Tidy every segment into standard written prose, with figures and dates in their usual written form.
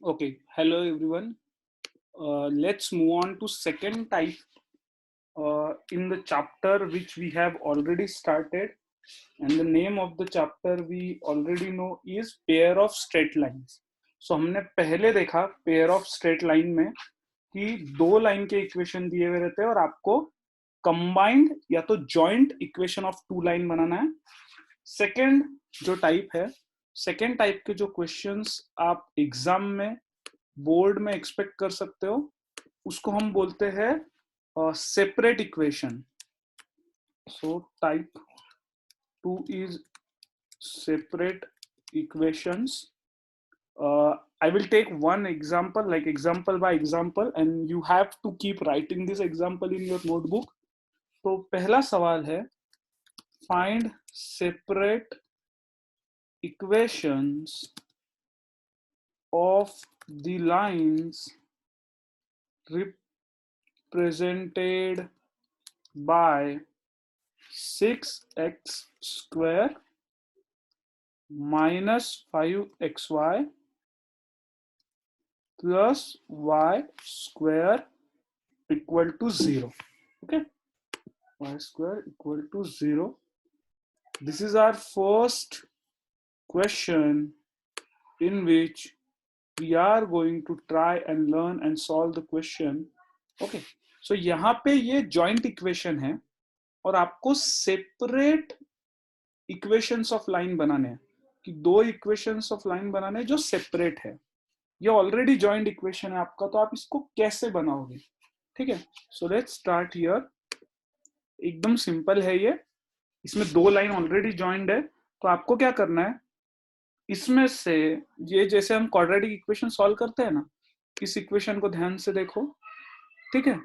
Okay, hello everyone. Let's move on to second type in the chapter which we have already started, and the name of the chapter we already know is pair of straight lines. So हमने पहले देखा pair of straight line में कि दो line के equation दिए हुए रहते हैं और आपको कंबाइंड या तो joint equation of two line बनाना है. सेकेंड जो टाइप है, सेकेंड टाइप के जो क्वेश्चंस आप एग्जाम में बोर्ड में एक्सपेक्ट कर सकते हो उसको हम बोलते हैं separate equation. So type 2 is separate equations. I will take one example, like example by example, and you have to keep writing this example in your notebook. तो पहला सवाल है, find separate equations of the lines represented by 6x square minus 5xy plus y square equal to 0. Okay, y square equal to 0. This is our first question in which we are going to try and learn and solve the question. Okay, so यहाँ पे ये joint equation है और आपको separate equations of line बनाने हैं, कि दो equations of line बनाने हैं जो separate है. ये ऑलरेडी जॉइंट इक्वेशन है आपका, तो आप इसको कैसे बनाओगे? ठीक है, सो लेट्स स्टार्ट हियर. एकदम सिंपल है ये. इसमें दो लाइन ऑलरेडी जॉइंट है, तो आपको क्या करना है, इसमें से ये जैसे हम क्वाड्रेटिक इक्वेशन सॉल्व करते हैं ना, इस इक्वेशन को ध्यान से देखो. ठीक है,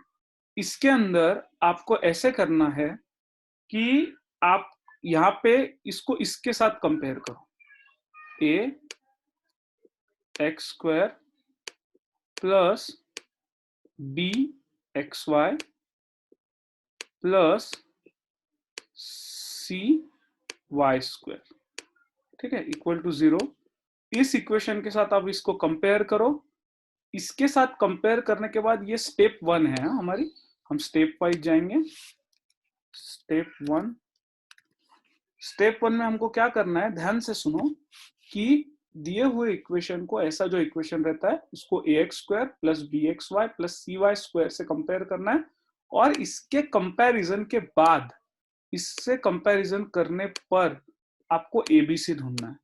इसके अंदर आपको ऐसे करना है कि आप यहाँ पे इसको इसके साथ कंपेयर करो. A X square plus B X Y plus C Y square. ठीक है, इक्वल टू 0. इस इक्वेशन के साथ आप इसको कंपेयर करो. इसके साथ कंपेयर करने के बाद ये स्टेप 1 है हमारी, हम स्टेप वाइज जाएंगे. स्टेप 1 में हमको क्या करना है, ध्यान से सुनो, कि दिए हुए इक्वेशन को, ऐसा जो इक्वेशन रहता है उसको A X square plus B X Y plus C Y square से कंपेयर करना है. और इसके कंपैरिजन के बाद, इससे कंपैरिजन करने पर आपको एबीसी ढूंढना है.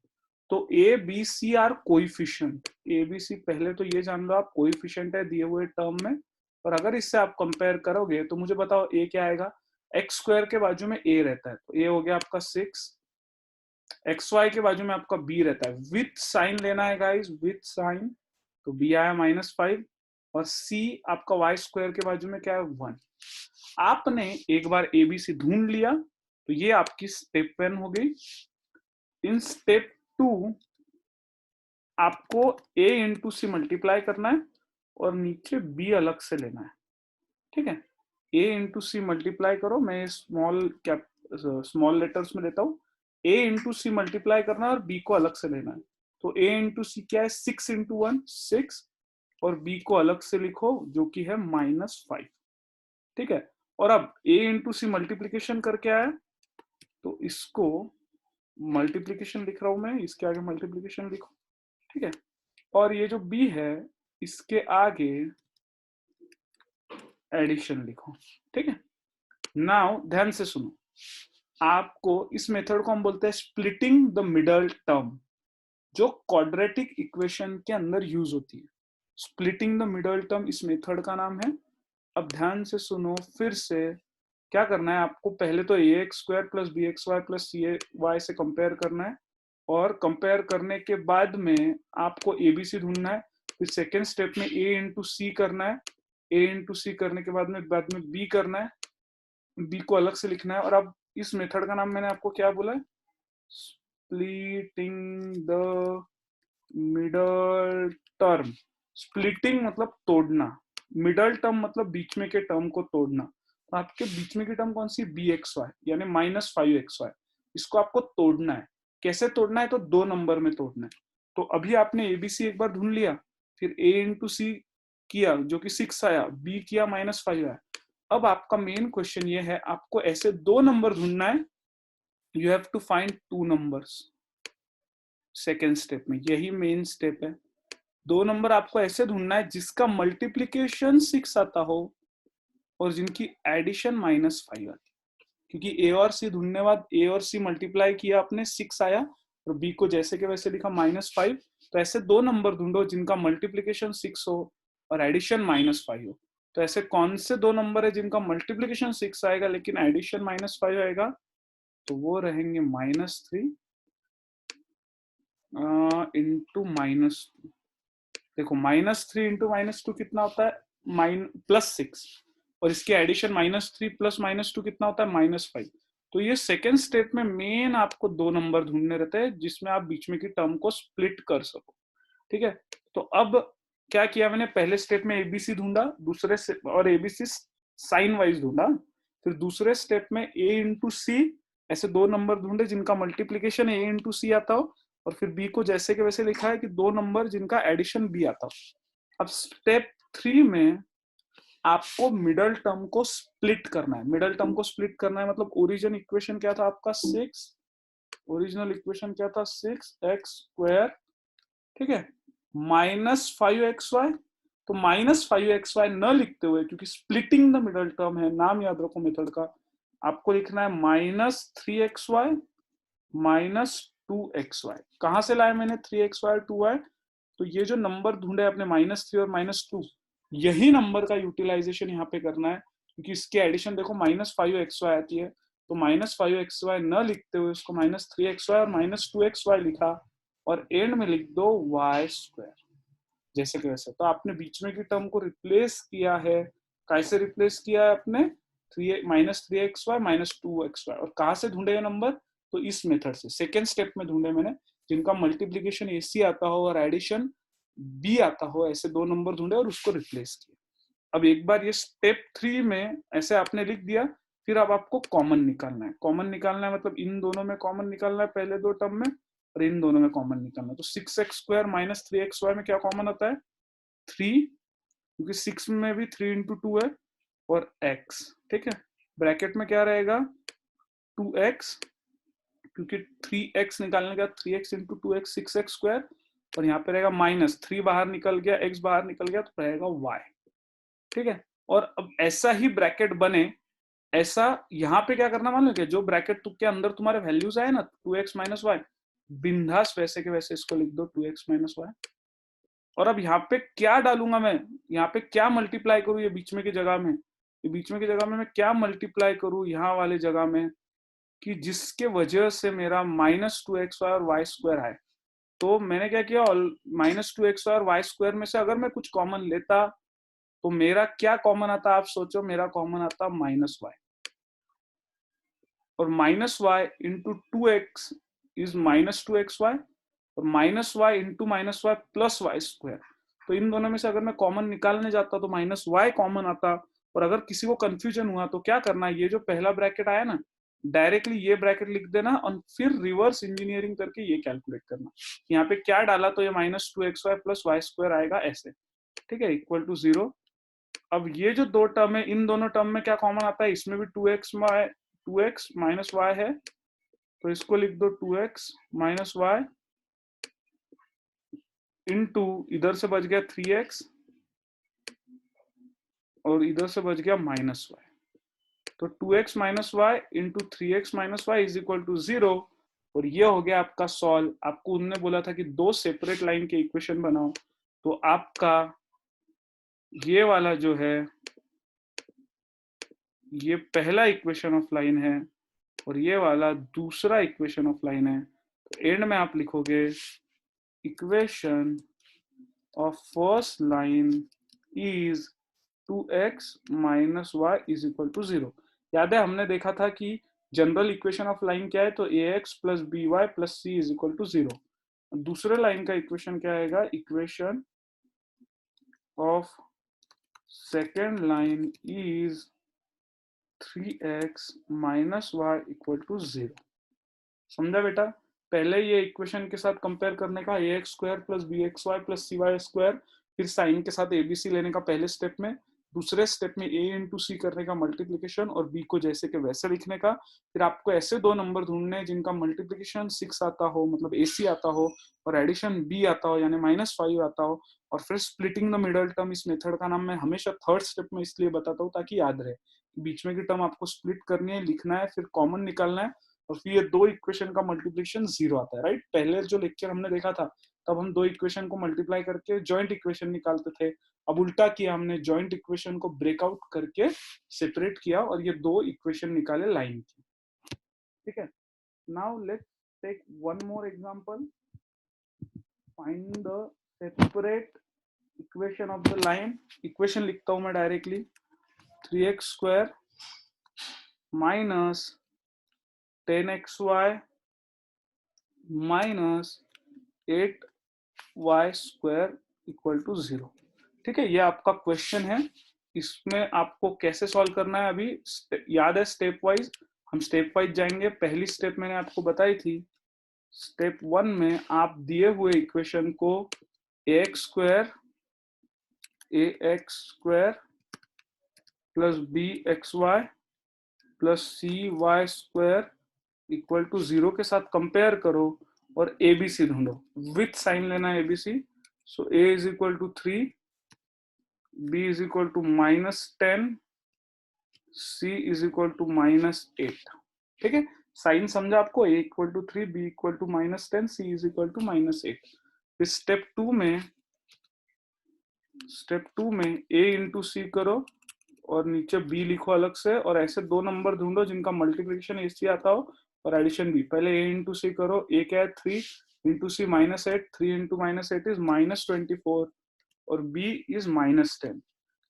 तो A B C are coefficient. A B C पहले तो ये जान लो आप कोइफिशिएंट है दिए हुए टर्म में. और अगर इससे आप कंपेयर करोगे तो मुझे बताओ ए क्या आएगा. एक्स स्क्वायर के बाजू में ए रहता है, तो ए हो गया आपका 6. एक्स वाई के बाजू में आपका बी रहता है, विथ साइन लेना है गाइस, विथ साइन. तो बी आया -5. और सी आपका वाई स्क्वायर के बाजू में क्या है, 1. आपने एक बार एबीसी ढूंढ लिया, तो ये आपकी स्टेप 1 हो गई. इन स्टेप 2 आपको a इंटू सी मल्टीप्लाई करना है और नीचे b अलग से लेना है. ठीक है, a इंटू सी मल्टीप्लाई करो. मैं स्मॉल लेटर्स में लेता हूँ. a इंटू सी मल्टीप्लाई करना है और b को अलग से लेना है. तो a इंटू सी क्या है, 6 इंटू 1 6, और b को अलग से लिखो जो कि है -5. ठीक है, और अब a इंटू सी मल्टीप्लीकेशन करके आया, तो इसको मल्टीप्लीकेशन लिख रहा हूं मैं, इसके आगे मल्टीप्लीकेशन लिखो. ठीक है, और ये जो b है इसके आगे एडिशन लिखो. ठीक है, नाउ ध्यान से सुनो. आपको इस मेथड को हम बोलते हैं स्प्लिटिंग द मिडल टर्म, जो क्वाड्रेटिक इक्वेशन के अंदर यूज होती है. स्प्लिटिंग द मिडल टर्म इस मेथड का नाम है. अब ध्यान से सुनो फिर से. क्या करना है आपको, पहले तो A X square plus B X Y plus C Y से कंपेयर करना है, और कंपेयर करने के बाद में आपको एबीसी ढूंढना है. फिर सेकेंड स्टेप में ए इंटू सी करना है. ए इंटू सी करने के बाद में बी करना है, बी को अलग से लिखना है. और अब इस मेथड का नाम मैंने आपको क्या बोला है, splitting the middle term. Splitting मतलब तोड़ना, मिडल टर्म मतलब बीच में के टर्म को तोड़ना. तो आपके बीच में की टर्म कौन सी, बी एक्स वाई यानी -5xy. इसको आपको तोड़ना है. कैसे तोड़ना है, तो 2 नंबर में तोड़ना है. तो अभी आपने एबीसी एक बार ढूंढ लिया, फिर a इंटू सी किया जो कि 6 आया, b किया -5 आया। अब आपका मेन क्वेश्चन ये है, आपको ऐसे दो नंबर ढूंढना है। You have to find two numbers second step में, यही मेन स्टेप है। दो नंबर आपको ऐसे ढूंढना है जिसका मल्टीप्लीकेशन 6 आता हो और जिनकी एडिशन -5 आती, क्योंकि ए और सी ढूंढने बाद ए और सी मल्टीप्लाई किया आपने 6 आया और बी को जैसे के वैसे लिखा -5। तो ऐसे दो नंबर ढूंढो जिनका मल्टीप्लीकेशन 6 हो और एडिशन -5 हो। तो ऐसे कौन से दो नंबर है जिनका मल्टीप्लीकेशन 6 आएगा लेकिन एडिशन -5 आएगा? तो वो रहेंगे -3 इंटू -2। देखो -3 इंटू -2 कितना होता है? +6। और इसकी एडिशन -3 प्लस -2 कितना होता है? -5। तो ये सेकेंड स्टेप में मेन आपको दो नंबर ढूंढने रहते हैं जिसमें आप बीच में की टर्म को स्प्लिट कर सको। ठीक है, तो अब क्या किया मैंने, पहले स्टेप में एबीसी ढूंढा, दूसरे से और एबीसी साइन वाइज ढूंढा, फिर दूसरे स्टेप में ए इंटू सी, ऐसे दो नंबर ढूंढे जिनका मल्टीप्लीकेशन ए इंटू सी आता हो, और फिर बी को जैसे के वैसे लिखा है कि दो नंबर जिनका एडिशन बी आता हो। अब स्टेप 3 में आपको मिडल टर्म को स्प्लिट करना है। मिडल टर्म को स्प्लिट करना है मतलब ओरिजिन इक्वेशन क्या था आपका? 6। ओरिजिनल इक्वेशन क्या था? 6x², ठीक है, -5xy। तो -5xy न लिखते हुए, क्योंकि स्प्लिटिंग द मिडल टर्म है, नाम याद रखो मेथड का, आपको लिखना है -3xy -2xy। कहां से लाया मैंने 3xy और 2y? तो ये जो नंबर ढूंढे आपने -3 और -2, यही नंबर का यूटिलाइजेशन यहाँ पे करना है, क्योंकि इसके एडिशन देखो -5xy आती है। तो -5xy न लिखते हुए उसको -3xy और -2xy लिखा और एंड में लिख दो y², जैसे कि वैसे। तो आपने बीच में की टर्म को रिप्लेस किया है। कैसे रिप्लेस किया है आपने? -3xy -2xy। और कहाँ से ढूंढे ये नंबर? तो इस मेथड से सेकेंड स्टेप में ढूंढे मैंने, जिनका मल्टीप्लीकेशन AC आता हो और एडिशन B आता हो, ऐसे दो नंबर ढूंढे और उसको रिप्लेस किया। अब एक बार ये स्टेप 3 में ऐसे आपने लिख दिया, फिर अब आपको कॉमन निकालना है। कॉमन निकालना है मतलब इन दोनों में कॉमन निकालना है पहले दो टर्म में, और इन दोनों में कॉमन निकालना है। तो 6x² -3xy में क्या कॉमन आता है? 3, क्योंकि 6 में भी 3 इंटू 2 है, और x, ठीक है। ब्रैकेट में क्या रहेगा? 2x, क्योंकि 3x निकालने का 3x इंटू 2x 6x², और यहाँ पे रहेगा -3 बाहर निकल गया, x बाहर निकल गया, तो रहेगा y, ठीक है। और अब ऐसा ही ब्रैकेट बने, ऐसा यहाँ पे क्या करना मालूम है? जो ब्रैकेट के अंदर तुम्हारे वैल्यूज आए ना 2x -y, बिंदास वैसे के वैसे इसको लिख दो 2x -y। और अब यहाँ पे क्या डालूंगा मैं? यहाँ पे क्या मल्टीप्लाई करूँ ये बीच में की जगह में? ये बीच में की जगह में मैं क्या मल्टीप्लाई करूँ यहाँ वाले जगह में, कि जिसके वजह से मेरा -2xy और y² आए? तो मैंने क्या किया, -2xy और y² में से अगर मैं कुछ कॉमन लेता तो मेरा क्या कॉमन आता? आप सोचो, मेरा कॉमन आता -y, और -y into 2x is -2xy, और -y into -y plus y²। तो इन दोनों में से अगर मैं कॉमन निकालने जाता तो -y कॉमन आता। और अगर किसी को कंफ्यूजन हुआ तो क्या करना है, ये जो पहला ब्रैकेट आया ना, डायरेक्टली ये ब्रैकेट लिख देना और फिर रिवर्स इंजीनियरिंग करके ये कैलकुलेट करना। यहाँ पे क्या डाला तो ये -2xy प्लस y² आएगा ऐसे, ठीक है, इक्वल टू 0। अब ये जो दो टर्म है, इन दोनों टर्म में क्या कॉमन आता है? इसमें भी 2x माइनस y है, तो इसको लिख दो 2x -y इंटू इधर से बच गया 3x और इधर से बच गया -y। तो 2x -y into 3x -y is equal to 0। और ये हो गया आपका सॉल्व। आपको उन्होंने बोला था कि दो सेपरेट लाइन के इक्वेशन बनाओ, तो आपका ये वाला जो है ये पहला इक्वेशन ऑफ लाइन है और ये वाला दूसरा इक्वेशन ऑफ लाइन है। तो एंड में आप लिखोगे equation of first line is 2x -y is equal to 0। याद है हमने देखा था कि जनरल इक्वेशन ऑफ लाइन क्या है? तो ax plus by plus c is equal to 0। दूसरे लाइन का इक्वेशन क्या आएगा? Equation of second line is 3x -y equal to 0। समझा बेटा? पहले ये इक्वेशन के साथ कंपेयर करने का ax² plus bxy plus cy², फिर साइन के साथ एबीसी लेने का पहले स्टेप में, दूसरे स्टेप में ए इंटू सी करने का मल्टीप्लीकेशन और बी को जैसे के वैसे लिखने का। फिर आपको ऐसे दो नंबर ढूंढने हैं जिनका मल्टीप्लीकेशन 6 आता हो, मतलब एसी आता हो, और एडिशन बी आता हो यानी -5 आता हो। और फिर स्प्लिटिंग द मिडल टर्म, इस मेथड का नाम मैं हमेशा थर्ड स्टेप में इसलिए बताता हूँ ताकि याद रहे, बीच में की टर्म आपको स्प्लिट करनी है, लिखना है, फिर कॉमन निकालना है, और फिर ये दो इक्वेशन का मल्टीप्लिकेशन 0 आता है, राइट। पहले जो लेक्चर हमने देखा था तब हम दो इक्वेशन को मल्टीप्लाई करके जॉइंट इक्वेशन निकालते थे। अब उल्टा किया हमने, जॉइंट इक्वेशन को ब्रेकआउट करके सेपरेट किया और ये दो इक्वेशन निकाले लाइन की, ठीक है। Now let's take one more example, find the separate equation of the line. Equation लिखता हूं मैं directly, 3x square minus 10xy minus 8y square equal to 0, ठीक है। ये आपका क्वेश्चन है। इसमें आपको कैसे सॉल्व करना है अभी याद है, स्टेप वाइज। हम स्टेप वाइज जाएंगे। पहली स्टेप मैंने आपको बताई थी, स्टेप 1 में आप दिए हुए इक्वेशन को ax square plus bxy plus cy square equal to 0 के साथ कंपेयर करो और एबीसी ढूंढो। विथ साइन लेना है ABC. So a is equal to 3, b is equal to -10, c is equal to -8, ठीक है। साइन समझा आपको, a equal to 3, b equal to -10, c is equal to -8। फिर स्टेप 2 में a इंटू सी करो और नीचे b लिखो अलग से, और ऐसे दो नंबर ढूंढो जिनका मल्टीप्लिकेशन AC आता हो और एडिशन b। पहले a इंटू सी करो, a क्या है 3 इंटू सी -8, 3 इंटू -8 इज -24 और b इज -10।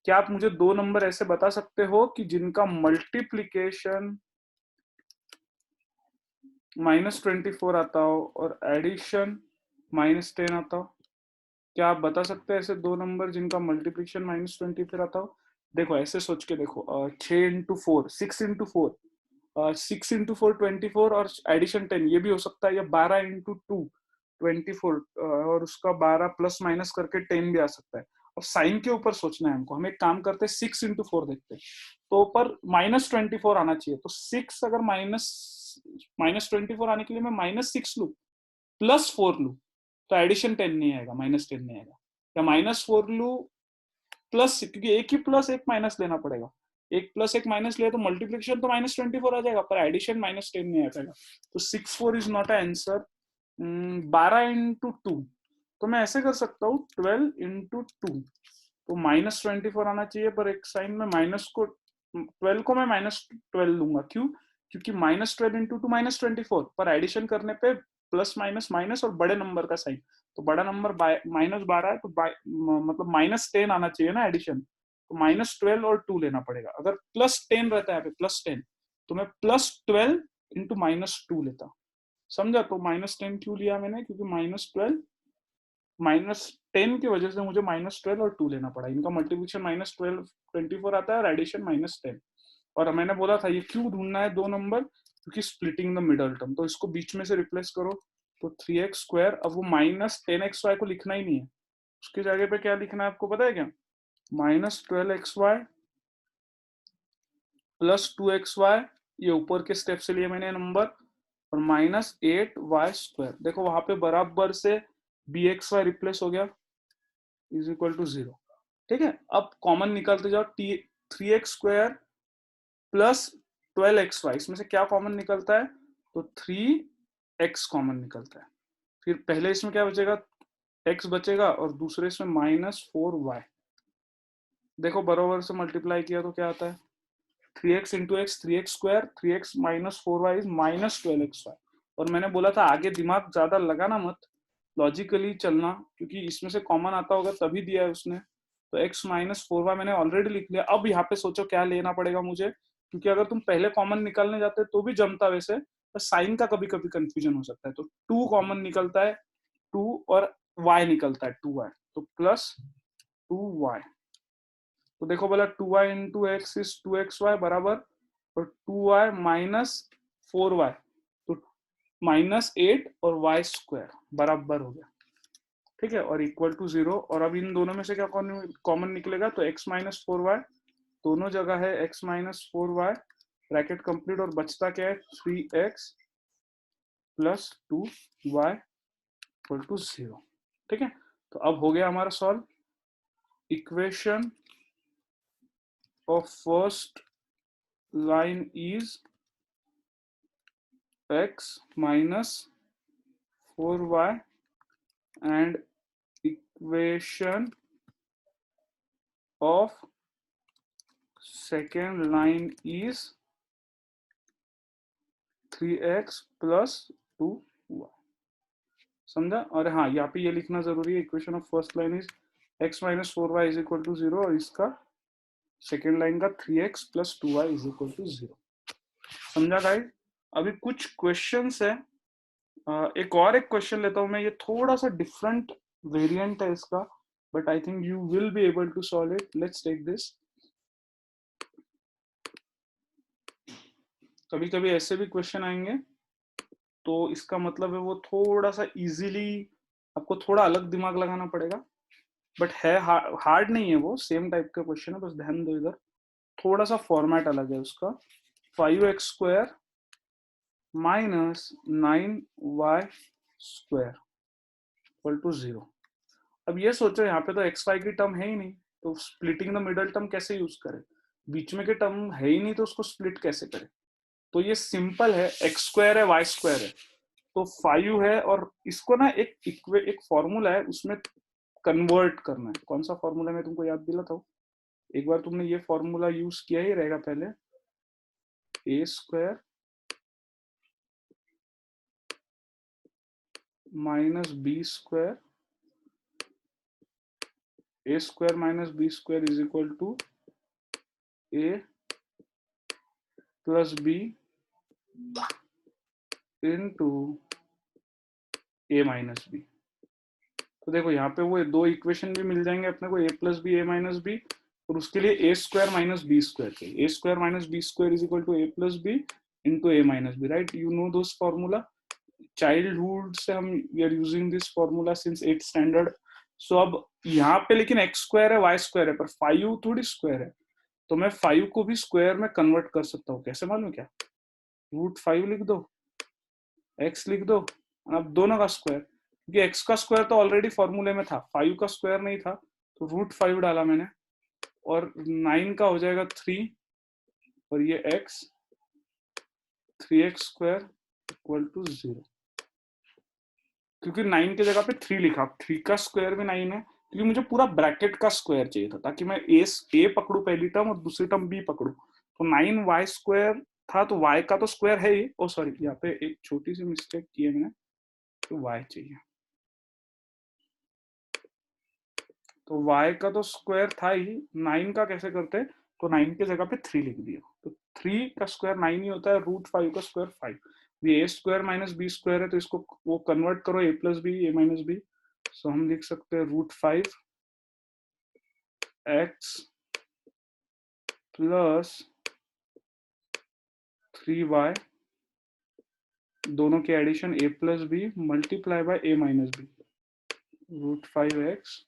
क्या आप मुझे दो नंबर ऐसे बता सकते हो कि जिनका मल्टीप्लिकेशन -24 आता हो और एडिशन -10 आता हो? क्या आप बता सकते हैं ऐसे दो नंबर जिनका मल्टीप्लिकेशन -24 आता हो? देखो ऐसे सोच के देखो, 6 इंटू 4, 6 इंटू 4, 6 इंटू 4 24 और एडिशन 10 ये भी हो सकता है, या 12 इंटू 2 24 और उसका 12 प्लस माइनस करके 10 भी आ सकता है। और साइन के ऊपर सोचना है हमको। हम एक काम करते हैं, 6 इंटू 4 देखते हैं, तो ऊपर -24 आना चाहिए। तो 6 अगर -24 आने के लिए मैं -6 लू +4 लू तो एडिशन 10 नहीं आएगा, -10 नहीं आएगा। या -4 लू प्लस, क्योंकि एक ही प्लस एक माइनस लेना पड़ेगा, एक प्लस एक माइनस ले तो मल्टीप्लिकेशन तो -24 आ जाएगा पर एडिशन -10 नहीं आ पाएगा। तो 6 4 is not a answer. 12 into 2, तो मैं ऐसे कर सकता हूँ 12 इंटू 2, तो -24 आना चाहिए, पर एक साइन में माइनस को 12 को मैं -12 लूंगा। क्यों? क्योंकि -12 इंटू 2 -24, पर एडिशन करने पे प्लस माइनस माइनस और बड़े नंबर का साइन, तो बड़ा नंबर -12 है तो मतलब -10 आना चाहिए ना एडिशन, तो -12 और 2 लेना पड़ेगा। अगर +10 रहता है +10, तो मैं +12 इंटू -2 लेता। समझा? तो -10 क्यों लिया मैंने? क्योंकि -10 की वजह से मुझे -12 और 2 लेना पड़ा। इनका मल्टीप्लिकेशन -12 24 आता है और एडिशन -10। और मैंने बोला था ये क्यों ढूंढना है दो नंबर, क्योंकि स्प्लिटिंग द मिडल टर्म। तो इसको बीच में से रिप्लेस करो, तो 3x स्क्वायर। अब वो -10xy को लिखना ही नहीं है, उसकी जगह पे क्या लिखना है आपको पता है क्या? -12xy प्लस 2xy, ये ऊपर के स्टेप से लिए मैंने नंबर, और -8y स्क्वायर। देखो वहां पे बराबर से bxy रिप्लेस हो गया, इज इक्वल टू 0, ठीक है। अब कॉमन निकालते जाओ, 3x स्क्वायर प्लस 12xy, इसमें से क्या कॉमन निकलता है? तो 3x कॉमन निकलता है। फिर पहले इसमें क्या बचेगा? x बचेगा, और दूसरे इसमें -4y। देखो बराबर से मल्टीप्लाई किया तो क्या आता है? 3x into x 3x square, 3x minus 4y is -12xy। और मैंने बोला था आगे दिमाग ज्यादा लगाना मत, लॉजिकली चलना, क्योंकि इसमें से कॉमन आता होगा तभी दिया है उसने। तो x माइनस 4y मैंने ऑलरेडी लिख लिया। अब यहाँ पे सोचो क्या लेना पड़ेगा मुझे, क्योंकि अगर तुम पहले कॉमन निकालने जाते तो भी जमता वैसे, तो साइन का कभी कभी कंफ्यूजन हो सकता है। तो 2 कॉमन निकलता है, 2 और y निकलता है 2y, तो प्लस 2y। तो देखो बोला 2y into x is 2xy बराबर, और 2y माइनस 4y, तो -8 और y स्क्वायर बराबर हो गया। ठीक है, और इक्वल टू 0। और अब इन दोनों में से क्या कॉमन निकलेगा, तो x माइनस 4y दोनों जगह है, x minus 4y bracket complete, और बचता क्या है 3x plus 2y equal to 0। ठीक है, तो अब हो गया हमारा solve. Equation of first line is x minus 4y and equation of second line is 3x plus 2y। समझा? और हाँ, यहाँ पे ये लिखना जरूरी है, equation of first line is x minus 4y is equal to 0, और इसका सेकेंड लाइन का 3x plus 2y is equal to 0। समझा गाइस? अभी कुछ क्वेश्चंस है, एक क्वेश्चन लेता हूं मैं, ये थोड़ा सा डिफरेंट वेरिएंट है इसका, but I think you will be able to solve it. Let's take this. कभी कभी ऐसे भी क्वेश्चन आएंगे, तो इसका मतलब है वो थोड़ा सा इजीली, आपको थोड़ा अलग दिमाग लगाना पड़ेगा, बट है हार्ड नहीं है, वो सेम टाइप का क्वेश्चन है, बस ध्यान दो इधर, थोड़ा सा फॉर्मेट अलग है उसका। 5x square minus 9y square equal to 0। अब ये सोचो, यहाँ पे तो एक्स वाई की टर्म है ही नहीं, तो स्प्लिटिंग द मिडल टर्म कैसे यूज करें? बीच में के टर्म है ही नहीं, तो उसको स्प्लिट कैसे करें? तो ये सिंपल है, एक्स स्क्वायर है वाई स्क्वायर है, तो 5 है, और इसको ना एक फॉर्मूला है, उसमें कन्वर्ट करना है। कौन सा फॉर्मूला मैं तुमको याद दिलाता हूँ, एक बार तुमने ये फॉर्मूला यूज किया ही रहेगा पहले। A square minus B square, A square minus B square is equal to A plus B into A minus B. तो देखो यहाँ पे वो दो इक्वेशन भी मिल जाएंगे अपने को, A plus B A minus B, और उसके लिए A square minus B square चाहिए। A square minus B square is equal to A plus B into A minus B, right? You know those formula, childhood से हम we are using this formula since 8th standard. So अब यहाँ पे लेकिन X square है Y square है, पर 5 थोड़ी स्क्वायर है, तो मैं 5 को भी स्क्वायर में कन्वर्ट कर सकता हूँ। कैसे मालूम क्या? √5 लिख दो, x लिख दो, अब दोनों का स्क्वायर, क्योंकि x का स्क्वायर तो ऑलरेडी फॉर्मूले में था, 5 का स्क्वायर नहीं था, तो √5 डाला मैंने, और 9 का हो जाएगा 3, और ये x 3x square equal to 0। क्योंकि 9 की जगह पे 3 लिखा, 3 का स्क्वायर भी 9 है, क्योंकि मुझे पूरा ब्रैकेट का स्क्वायर चाहिए था, ताकि मैं ए पकड़ू पहली टर्म और दूसरी टर्म बी पकड़ू। तो 9y स्क्वायर था, तो y का तो स्क्वायर है ही। ओ सॉरी, यहाँ पे एक छोटी सी मिस्टेक की है मैंने, तो y चाहिए, तो y का तो स्क्वायर था ही, 9 का कैसे करते हैं? तो 9 की जगह पे 3 लिख दिया, तो 3 का स्क्वायर 9 ही होता है, √5 का स्क्वायर 5। ये ए स्क्वायर माइनस बी स्क्वायर है, तो इसको वो कन्वर्ट करो, ए plus B A minus B. सो हम लिख सकते हैं √5 x प्लस 3y, दोनों के addition a plus B multiply by a minus B, √5x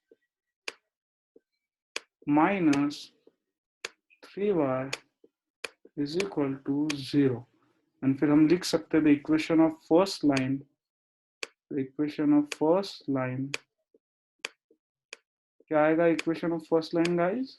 minus 3y is equal to 0। And फिर हम लिख सकते हैं the equation of first line, the equation of first line क्या आएगा? Equation of first line guys,